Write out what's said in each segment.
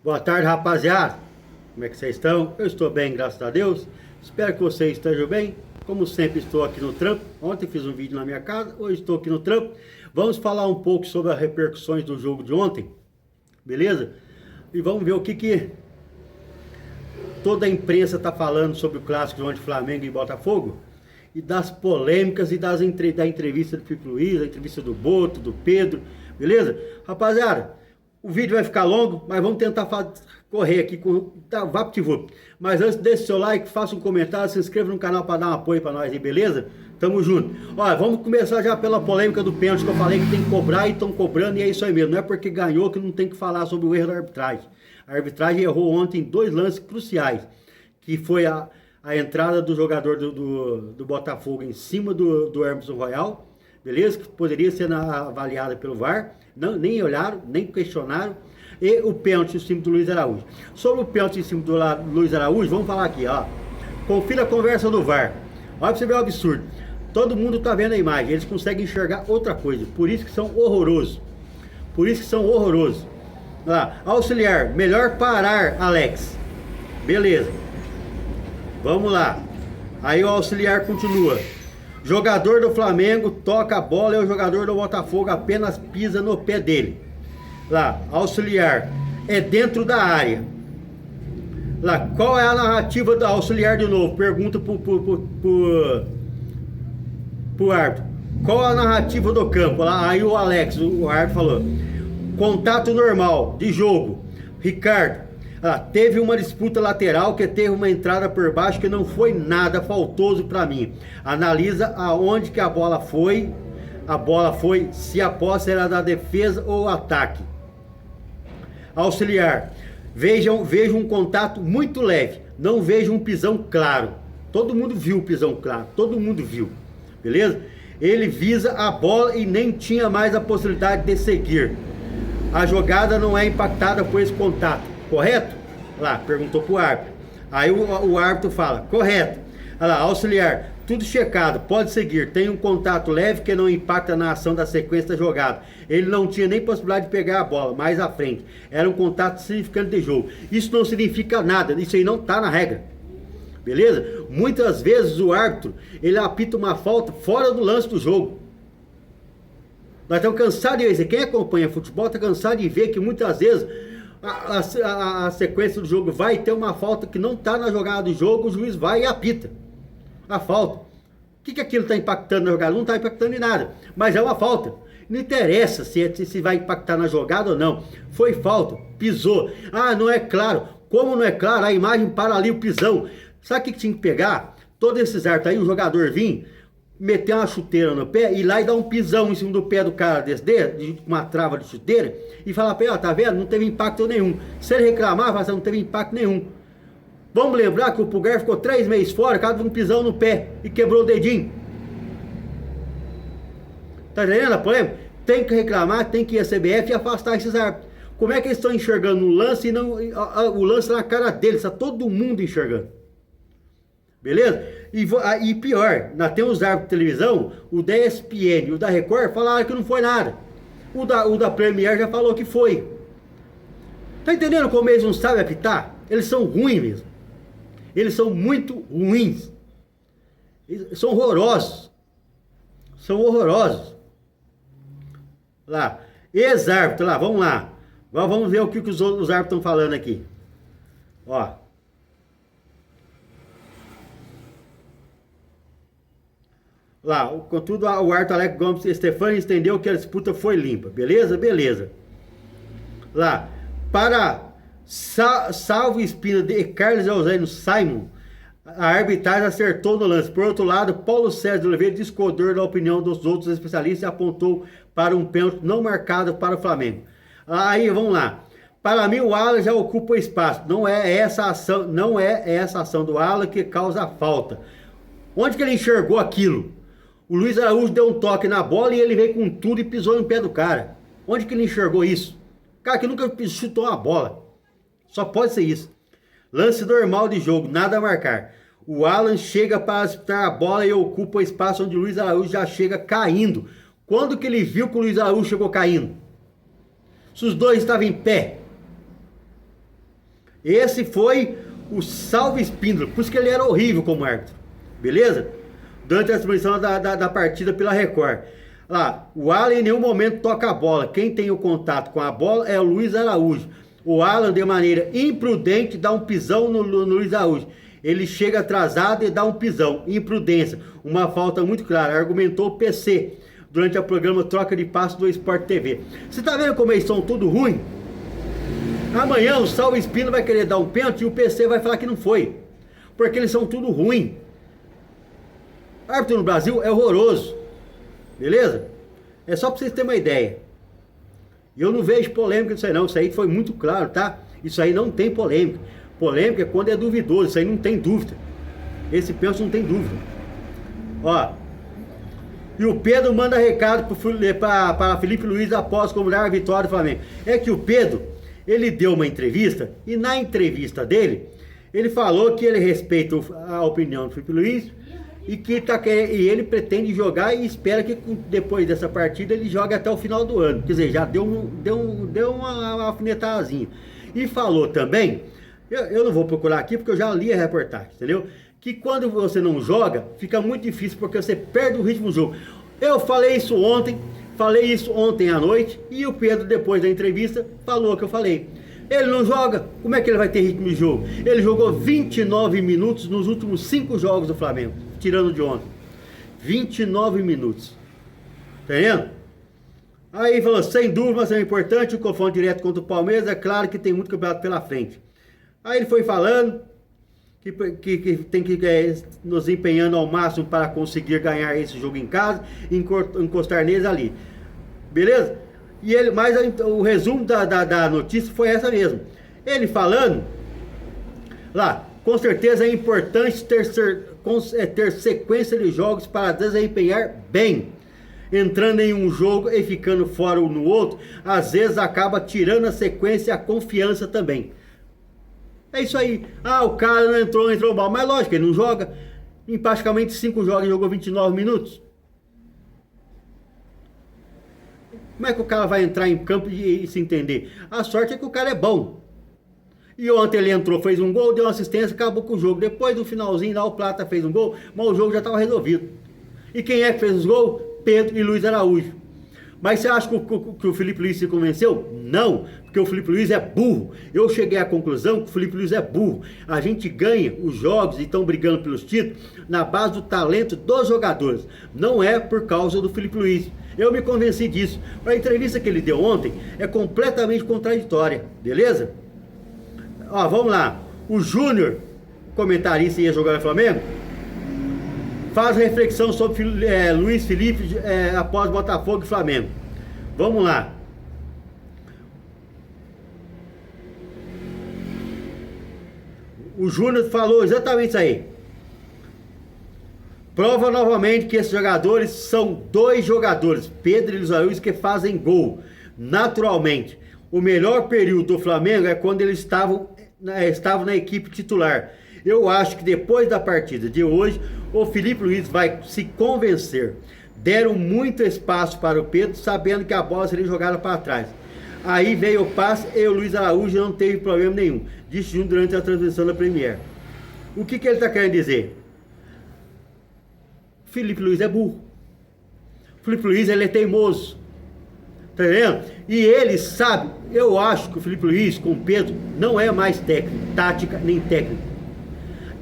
Boa tarde, rapaziada. Como é que vocês estão? Eu estou bem, graças a Deus. Espero que vocês estejam bem. Como sempre, estou aqui no trampo. Ontem fiz um vídeo na minha casa, hoje estou aqui no trampo. Vamos falar um pouco sobre as repercussões do jogo de ontem, beleza? E vamos ver o que toda a imprensa está falando sobre o clássico de ontem, Flamengo e Botafogo. E das polêmicas e da entrevista do Felipe Luiz, da entrevista do Boto, do Pedro, beleza? Rapaziada, o vídeo vai ficar longo, mas vamos tentar correr aqui com VaptVup. Mas antes, deixe seu like, faça um comentário, se inscreva no canal para dar um apoio para nós aí, beleza? Tamo junto. Olha, vamos começar já pela polêmica do pênalti, que eu falei que tem que cobrar e estão cobrando, e é isso aí mesmo. Não é porque ganhou que não tem que falar sobre o erro da arbitragem. A arbitragem errou ontem dois lances cruciais, que foi a entrada do jogador do Botafogo em cima do Hermes Royal, beleza? Que poderia ser avaliada pelo VAR, nem olharam, nem questionaram. E o pênalti em cima do Luiz Araújo. Sobre o pênalti em cima do Luiz Araújo, vamos falar aqui, ó. Confira a conversa do VAR. Olha pra você ver o absurdo. Todo mundo tá vendo a imagem, eles conseguem enxergar outra coisa. Por isso que são horrorosos. Por isso que são horrorosos. Lá, auxiliar, melhor parar, Alex. Beleza. Vamos lá. Aí o auxiliar continua. Jogador do Flamengo toca a bola e o jogador do Botafogo apenas pisa no pé dele. Lá, auxiliar, é dentro da área. Lá, qual é a narrativa do auxiliar de novo? Pergunta pro árbitro. Qual é a narrativa do campo? Lá, aí o Alex, o árbitro falou. Contato normal, de jogo. Ricardo, teve uma disputa lateral que teve uma entrada por baixo que não foi nada faltoso para mim. Analisa aonde que a bola foi. A bola foi, se a posse era da defesa ou ataque. Auxiliar, vejo um contato muito leve, não vejo um pisão claro. Todo mundo viu o pisão claro, todo mundo viu, beleza? Ele visa a bola e nem tinha mais a possibilidade de seguir. A jogada não é impactada por esse contato, correto? Lá, perguntou pro árbitro. Aí o árbitro fala, correto. Olha lá, auxiliar, tudo checado, pode seguir. Tem um contato leve que não impacta na ação da sequência da jogada. Ele não tinha nem possibilidade de pegar a bola mais à frente. Era um contato significante de jogo. Isso não significa nada, isso aí não tá na regra. Beleza? Muitas vezes o árbitro, ele apita uma falta fora do lance do jogo. Nós estamos cansados de ver, quem acompanha futebol está cansado de ver que muitas vezes a sequência do jogo vai ter uma falta que não está na jogada do jogo, o juiz vai e apita a falta. O que aquilo está impactando na jogada? Não está impactando em nada, mas é uma falta. Não interessa se vai impactar na jogada ou não. Foi falta, pisou. Não é claro. Como não é claro, a imagem para ali o pisão. Sabe o que tinha que pegar? Todos esses artes aí, o jogador vir, meter uma chuteira no pé, ir lá e dar um pisão em cima do pé do cara desse, uma trava de chuteira, e falar pra ele, tá vendo? Não teve impacto nenhum. Se ele reclamar, fala assim, não teve impacto nenhum. Vamos lembrar que o Pulgar ficou 3 meses fora, cada um pisão no pé e quebrou o dedinho. Tá entendendo a polêmica? Tem que reclamar, tem que ir a CBF e afastar esses árbitros. Como é que eles estão enxergando o lance e não o lance na cara deles? Está todo mundo enxergando. Beleza? E pior, tem os árbitros de televisão, o da ESPN e o da Record falaram que não foi nada. O da Premier já falou que foi. Tá entendendo como eles não sabem apitar? Eles são ruins mesmo. Eles são muito ruins. Eles são horrorosos. São horrorosos. Lá, ex-árbitro, lá, vamos lá. Vamos ver o que os árbitros estão falando aqui. Ó. Lá, contudo, o árbitro Alex Gomes Stefani entendeu que a disputa foi limpa. Beleza? Beleza. Lá, para Salvo Espina de Carlos Eugênio Simon, a arbitragem acertou no lance. Por outro lado, Paulo César de Oliveira discordou da opinião dos outros especialistas e apontou para um pênalti não marcado para o Flamengo. Aí, vamos lá. Para mim, o Alan já ocupa o espaço. Não é essa ação do Alan que causa a falta. Onde que ele enxergou aquilo? O Luiz Araújo deu um toque na bola e ele veio com tudo e pisou no pé do cara. Onde que ele enxergou isso? Cara que nunca chutou uma bola. Só pode ser isso. Lance normal de jogo, nada a marcar. O Alan chega para disputar a bola e ocupa o espaço onde o Luiz Araújo já chega caindo. Quando que ele viu que o Luiz Araújo chegou caindo? Se os dois estavam em pé. Esse foi o Salvo Espíndola, por isso que ele era horrível como árbitro, beleza? Durante a transmissão da partida pela Record. Lá, o Alan em nenhum momento toca a bola. Quem tem o contato com a bola é o Luiz Araújo. O Alan, de maneira imprudente, dá um pisão no Luiz Araújo. Ele chega atrasado e dá um pisão. Imprudência. Uma falta muito clara. Argumentou o PC durante o programa Troca de Passo do Sport TV. Você tá vendo como eles são tudo ruim? Amanhã o Salvo Espino vai querer dar um pênalti e o PC vai falar que não foi. Porque eles são tudo ruim. O árbitro no Brasil é horroroso. Beleza? É só pra vocês terem uma ideia. E eu não vejo polêmica disso aí não. Isso aí foi muito claro, tá? Isso aí não tem polêmica. Polêmica é quando é duvidoso. Isso aí não tem dúvida. Esse não tem dúvida. Ó. E o Pedro manda recado para Felipe Luiz após comemorar a vitória do Flamengo. É que o Pedro, ele deu uma entrevista. E na entrevista dele, ele falou que ele respeita a opinião do Felipe Luiz. E ele pretende jogar e espera que depois dessa partida ele jogue até o final do ano. Quer dizer, já deu uma alfinetadazinha. E falou também, eu não vou procurar aqui porque eu já li a reportagem, entendeu? Que quando você não joga, fica muito difícil porque você perde o ritmo do jogo. Eu falei isso ontem à noite e o Pedro, depois da entrevista, falou o que eu falei. Ele não joga, como é que ele vai ter ritmo de jogo? Ele jogou 29 minutos nos últimos 5 jogos do Flamengo, tirando de ontem. 29 minutos. Entendendo? Aí falou, sem dúvida, mas é importante o confronto direto contra o Palmeiras. É claro que tem muito campeonato pela frente. Aí ele foi falando que tem que nos empenhando ao máximo para conseguir ganhar esse jogo em casa e encostar neles ali. Beleza? E ele, mas o resumo da notícia foi essa mesmo. Ele falando lá, com certeza é importante ter sequência de jogos para desempenhar bem. Entrando em um jogo e ficando fora no outro, às vezes acaba tirando a sequência e a confiança também. É isso aí. Ah, o cara não entrou mal. Mas lógico, ele não joga. Em praticamente 5 jogos ele jogou 29 minutos. Como é que o cara vai entrar em campo e se entender? A sorte é que o cara é bom. E ontem ele entrou, fez um gol, deu uma assistência, acabou com o jogo. Depois do finalzinho lá o Plata fez um gol, mas o jogo já estava resolvido. E quem é que fez os gols? Pedro e Luiz Araújo. Mas você acha que o Felipe Luiz se convenceu? Não, porque o Felipe Luiz é burro. Eu cheguei à conclusão que o Felipe Luiz é burro. A gente ganha os jogos e estão brigando pelos títulos na base do talento dos jogadores. Não é por causa do Felipe Luiz. Eu me convenci disso. A entrevista que ele deu ontem é completamente contraditória, beleza? Ó, vamos lá. O Júnior, comentarista, ia jogar no Flamengo, faz reflexão sobre Luiz Felipe após Botafogo e Flamengo. Vamos lá. O Júnior falou exatamente isso aí. Prova novamente que esses jogadores são 2 jogadores, Pedro e Luiz Araújo, que fazem gol. Naturalmente, o melhor período do Flamengo é quando eles estavam na equipe titular. Eu acho que depois da partida de hoje, o Felipe Luiz vai se convencer. Deram muito espaço para o Pedro, sabendo que a bola seria jogada para trás. Aí veio o passe e o Luiz Araújo não teve problema nenhum. Disse Júnior durante a transmissão da Premier. O que ele está querendo dizer? Felipe Luiz é burro. Felipe Luiz, ele é teimoso. Tá vendo? E ele sabe, eu acho que o Felipe Luiz com o Pedro não é mais técnico, tática nem técnico.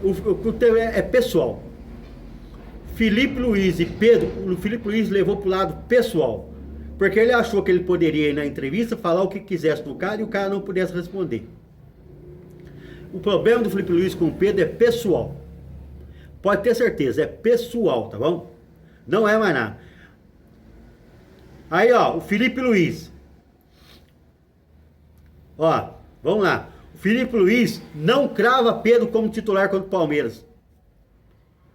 O tema é pessoal. Felipe Luiz e Pedro, o Felipe Luiz levou pro lado pessoal. Porque ele achou que ele poderia ir na entrevista, falar o que quisesse do cara e o cara não pudesse responder. O problema do Felipe Luiz com o Pedro é pessoal. Pode ter certeza, é pessoal, tá bom? Não é mais nada. Aí, ó, o Felipe Luiz. Ó, vamos lá. O Felipe Luiz não crava Pedro como titular contra o Palmeiras.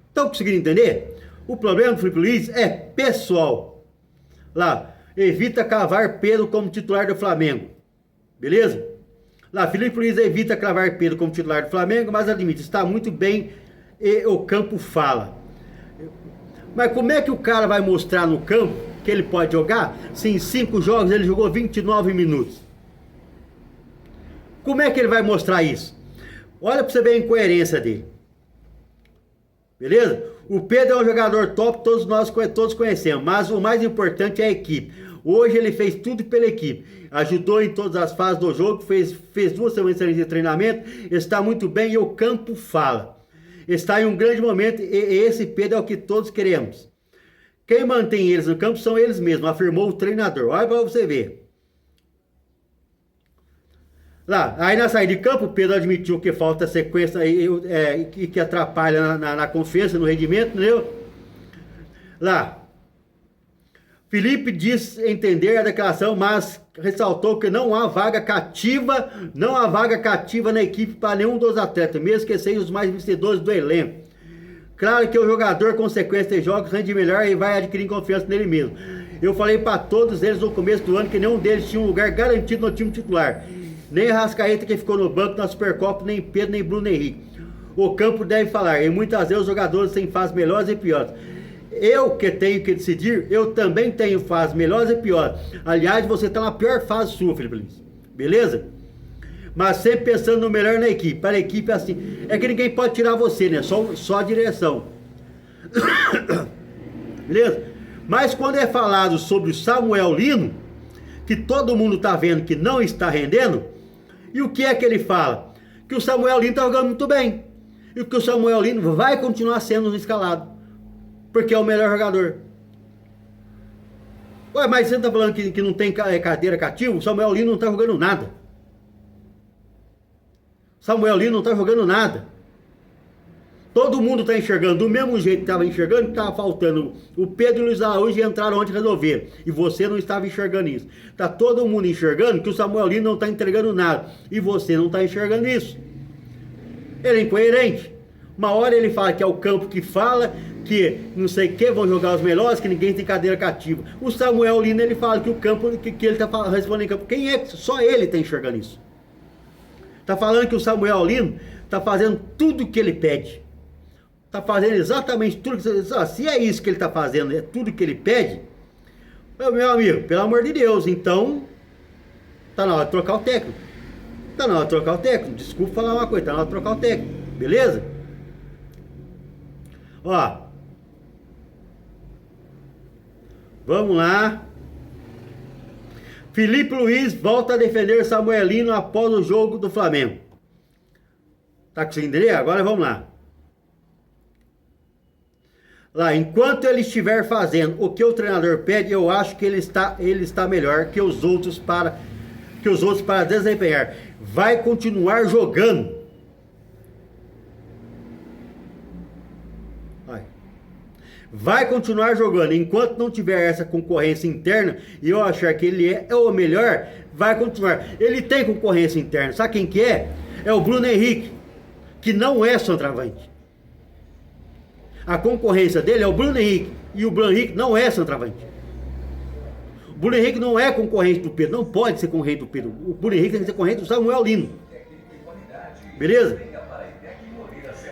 Estão conseguindo entender? O problema do Felipe Luiz é pessoal. Lá, evita cravar Pedro como titular do Flamengo. Beleza? Lá, Felipe Luiz evita cravar Pedro como titular do Flamengo, mas admite, está muito bem e o campo fala. Mas como é que o cara vai mostrar no campo que ele pode jogar se em 5 jogos ele jogou 29 minutos? Como é que ele vai mostrar isso? Olha para você ver a incoerência dele. Beleza? O Pedro é um jogador top, todos conhecemos, mas o mais importante é a equipe. Hoje ele fez tudo pela equipe, ajudou em todas as fases do jogo, fez 2 semanas de treinamento, está muito bem e o campo fala. Está em um grande momento e esse Pedro é o que todos queremos. Quem mantém eles no campo são eles mesmos, afirmou o treinador. Olha para você ver. Lá, aí na saída de campo, o Pedro admitiu que falta sequência e que atrapalha na confiança, no rendimento, entendeu? Lá, Felipe diz entender a declaração, mas ressaltou que não há vaga cativa na equipe para nenhum dos atletas, mesmo que sejam os mais vencedores do elenco. Claro que o jogador, com sequência de jogos, rende melhor e vai adquirir confiança nele mesmo. Eu falei para todos eles no começo do ano que nenhum deles tinha um lugar garantido no time titular. Nem Arrascaeta, que ficou no banco na Supercopa, nem Pedro, nem Bruno Henrique. O campo deve falar, e muitas vezes os jogadores têm fases melhores e piores. Eu que tenho que decidir, eu também tenho fases melhores e piores. Aliás, você está na pior fase sua, Felipe Luiz. Beleza? Mas sempre pensando no melhor na equipe. Para a equipe é assim. É que ninguém pode tirar você, né? Só a direção. Beleza? Mas quando é falado sobre o Samuel Lino, que todo mundo está vendo que não está rendendo, e o que é que ele fala? Que o Samuel Lino está jogando muito bem. E que o Samuel Lino vai continuar sendo escalado. Porque é o melhor jogador. Ué, mas você está falando que não tem cadeira cativa? O Samuel Lino não está jogando nada. Samuel Lino não está jogando nada. Todo mundo está enxergando do mesmo jeito que estava enxergando, que estava faltando. O Pedro e o Luiz Araújo entraram ontem e resolveram. E você não estava enxergando isso. Está todo mundo enxergando que o Samuel Lino não está entregando nada. E você não está enxergando isso. Ele é incoerente. Uma hora ele fala que é o campo que fala, que não sei o que, vão jogar os melhores, que ninguém tem cadeira cativa. O Samuel Lino, ele fala que o campo, que ele está respondendo em campo. Quem é? Só ele está enxergando isso. Está falando que o Samuel Lino está fazendo tudo o que ele pede. Está fazendo exatamente tudo que você... Se é isso que ele está fazendo, é tudo que ele pede, meu amigo, pelo amor de Deus, então está na hora de trocar o técnico. Está na hora de trocar o técnico. Desculpa falar uma coisa, está na hora de trocar o técnico. Beleza? Ó. Vamos lá. Felipe Luiz volta a defender Samuel Lino após o jogo do Flamengo. Tá conseguindo entender? Agora vamos lá. Lá, enquanto ele estiver fazendo o que o treinador pede, eu acho que ele está melhor que os outros para desempenhar. Vai continuar jogando. Vai continuar jogando. Enquanto não tiver essa concorrência interna e eu achar que ele é o melhor, vai continuar. Ele tem concorrência interna. Sabe quem que é? É o Bruno Henrique, que não é centroavante. A concorrência dele é o Bruno Henrique. E o Bruno Henrique não é centroavante. O Bruno Henrique não é concorrente do Pedro. Não pode ser concorrente do Pedro. O Bruno Henrique tem que ser concorrente do Samuel Lino. Beleza?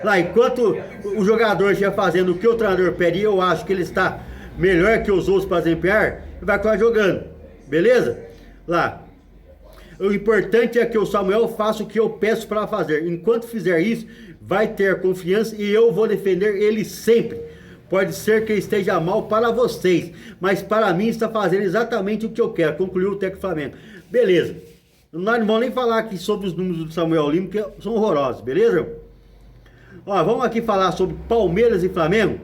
Lá, enquanto o jogador estiver fazendo o que o treinador pede, eu acho que ele está melhor que os outros para desempenhar, ele vai continuar jogando. Beleza? Lá. O importante é que o Samuel faça o que eu peço para fazer. Enquanto fizer isso, vai ter confiança e eu vou defender ele sempre. Pode ser que esteja mal para vocês, mas para mim está fazendo exatamente o que eu quero. Concluiu o técnico Flamengo. Beleza. Nós não vamos nem falar aqui sobre os números do Samuel Lino, que são horrorosos, beleza? Ó, vamos aqui falar sobre Palmeiras e Flamengo.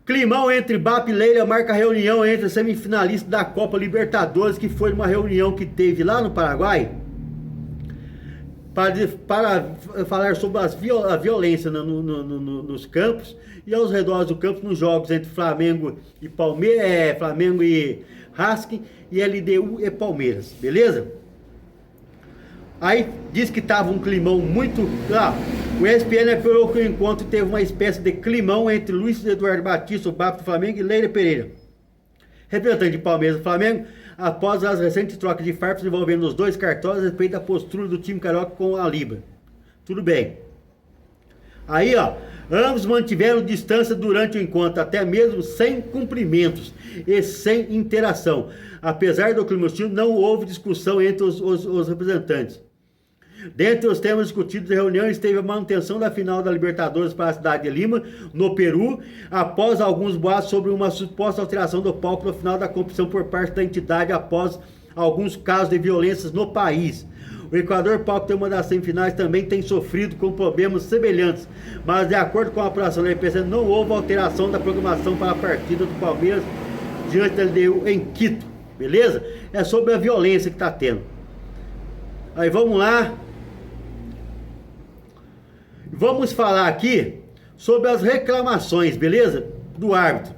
Climão entre Bap e Leila marca reunião entre semifinalistas da Copa Libertadores, que foi uma reunião que teve lá no Paraguai, para falar sobre a violência nos campos e aos redores do campo, nos jogos entre Flamengo e Palmeiras, Flamengo e Racing e LDU e Palmeiras, beleza? Aí diz que tava um climão muito... o ESPN apurou que o encontro teve uma espécie de climão entre Luiz Eduardo Batista, o BAP do Flamengo, e Leila Pereira, representante de Palmeiras do Flamengo, após as recentes trocas de farpas envolvendo os dois cartões a respeito da postura do time carioca com a Libra. Tudo bem. Aí, ó, ambos mantiveram distância durante o encontro, até mesmo sem cumprimentos e sem interação. Apesar do clima hostil, não houve discussão entre os representantes. Dentre os temas discutidos na reunião esteve a manutenção da final da Libertadores para a cidade de Lima, no Peru, após alguns boatos sobre uma suposta alteração do palco no final da competição por parte da entidade após alguns casos de violências no país. O Equador, palco de uma das semifinais, também tem sofrido com problemas semelhantes, mas de acordo com a apuração da IPC, não houve alteração da programação para a partida do Palmeiras diante da LDU em Quito, beleza? É sobre a violência que está tendo. Aí vamos lá. Vamos falar aqui sobre as reclamações, beleza? Do árbitro.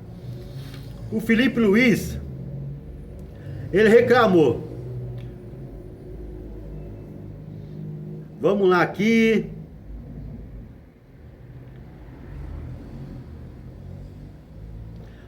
O Felipe Luiz, ele reclamou. Vamos lá aqui.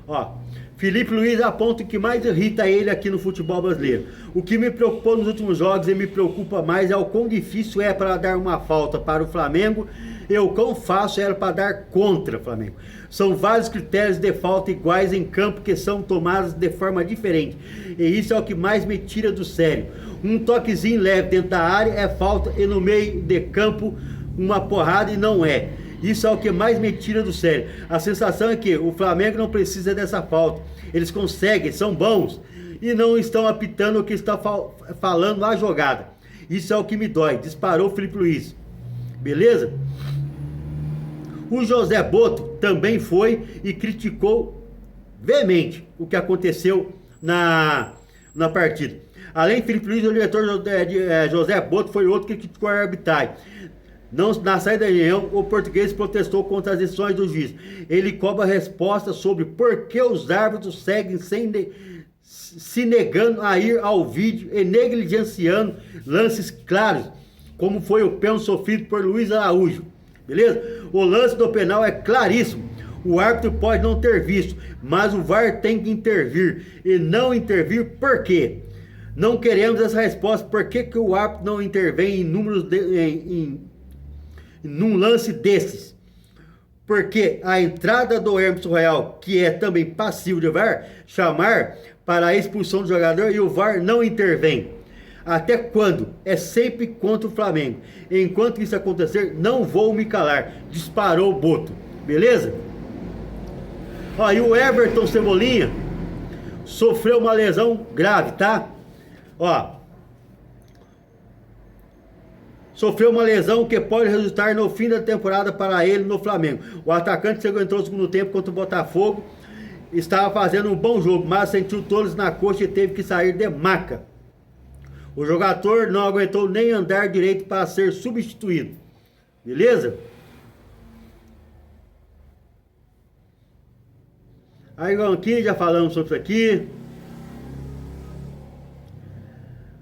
Ó, Felipe Luiz aponta o que mais irrita ele aqui no futebol brasileiro. O que me preocupou nos últimos jogos e me preocupa mais é o quão difícil é para dar uma falta para o Flamengo e o quão fácil era para dar contra o Flamengo. São vários critérios de falta iguais em campo que são tomados de forma diferente. E isso é o que mais me tira do sério. Um toquezinho leve dentro da área é falta e no meio de campo uma porrada e não é. Isso é o que mais me tira do sério. A sensação é que o Flamengo não precisa dessa falta. Eles conseguem, são bons e não estão apitando o que está falando a jogada. Isso é o que me dói. Disparou o Felipe Luiz. Beleza? O José Boto também foi e criticou veemente o que aconteceu na partida. Além de Felipe Luiz, o diretor José Boto foi outro que criticou a arbitragem. Na saída da reunião, o português protestou contra as decisões do juiz. Ele cobra resposta sobre por que os árbitros seguem se negando a ir ao vídeo e negligenciando lances claros, como foi o pênalti sofrido por Luiz Araújo. Beleza? O lance do penal é claríssimo. O árbitro pode não ter visto, mas o VAR tem que intervir. E não intervir por quê? Não queremos essa resposta. Por que o árbitro não intervém num lance desses? Porque a entrada do Hermes Royal, que é também passivo de VAR, chamar para a expulsão do jogador e o VAR não intervém. Até quando? É sempre contra o Flamengo. Enquanto isso acontecer, não vou me calar. Disparou o Boto. Beleza? Ó, e o Everton Cebolinha sofreu uma lesão grave, tá? Ó, sofreu uma lesão que pode resultar no fim da temporada para ele no Flamengo. O atacante entrou no segundo tempo contra o Botafogo. Estava fazendo um bom jogo, mas sentiu todos na coxa e teve que sair de maca. O jogador não aguentou nem andar direito para ser substituído. Beleza? Aí vamos aqui, já falamos sobre isso aqui.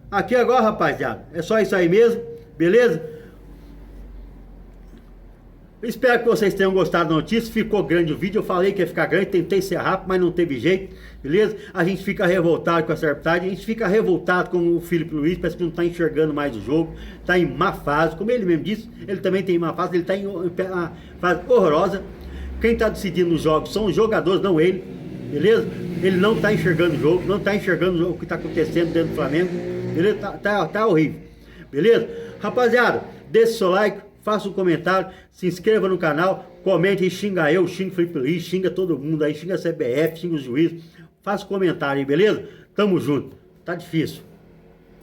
Aqui agora, rapaziada, é só isso aí mesmo, beleza? Espero que vocês tenham gostado da notícia. Ficou grande o vídeo, eu falei que ia ficar grande, tentei ser rápido, mas não teve jeito, beleza? A gente fica revoltado com essa arbitragem, a gente fica revoltado com o Felipe Luiz, parece que não está enxergando mais o jogo, está em má fase, como ele mesmo disse, ele também tem má fase, ele está em uma fase horrorosa. Quem está decidindo os jogos são os jogadores, não ele, beleza? Ele não está enxergando o jogo, não está enxergando o que está acontecendo dentro do Flamengo, beleza? Tá horrível, beleza? Rapaziada, deixe seu like, faça um comentário, se inscreva no canal, comente e xinga eu, xinga o Felipe Luiz, xinga todo mundo aí, xinga a CBF, xinga os juízes, faça um comentário aí, beleza? Tamo junto, tá difícil.